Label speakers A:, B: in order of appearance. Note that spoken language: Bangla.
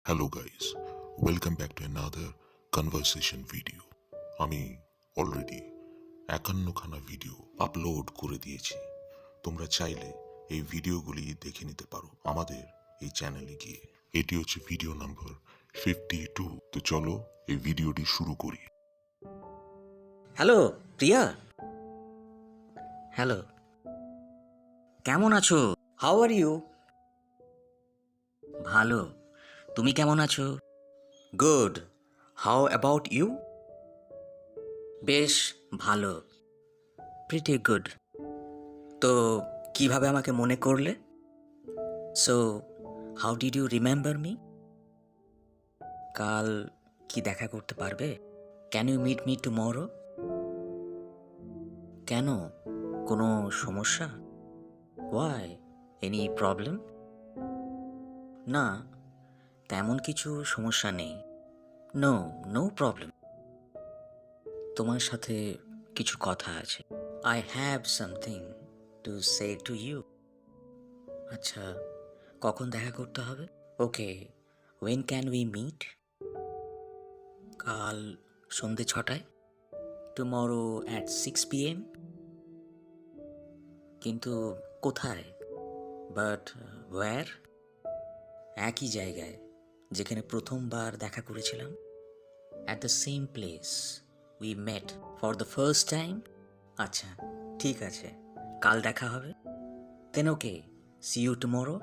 A: Hello guys, welcome back to another conversation video. আমি অলরেডি 51খানা ভিডিও আপলোড করে দিয়েছি। তোমরা চাইলে এই ভিডিওগুলি দেখে নিতে পারো আমাদের এই চ্যানেলে গিয়ে। এটি হচ্ছে ভিডিও নাম্বার 52। তো চলো এই ভিডিওটি শুরু করি।
B: হ্যালো প্রিয়া। হ্যালো, কেমন আছো? How are you? ভালো। তুমি কেমন আছো? গুড। How about you? বেশ ভালো। Pretty good. তো কিভাবে আমাকে মনে করলে? So how did you remember me? কাল কি দেখা করতে পারবে? Can you meet me tomorrow? কেন? কোনো সমস্যা? ওয়াই? Any problem? না, তেমন কিছু সমস্যা নেই। No, no problem. তোমার সাথে কিছু কথা আছে। I have something to say to you. আচ্ছা, কখন দেখা করতে হবে? Okay, when can we meet? কাল সন্ধে 6টায়। Tomorrow at 6 PM। কিন্তু কোথায়? But where? একই জায়গায় যেখানে প্রথমবার দেখা করেছিলাম। At the same place we met for the first time. আচ্ছা, ঠিক আছে, কাল দেখা হবে। Then okay, see you tomorrow.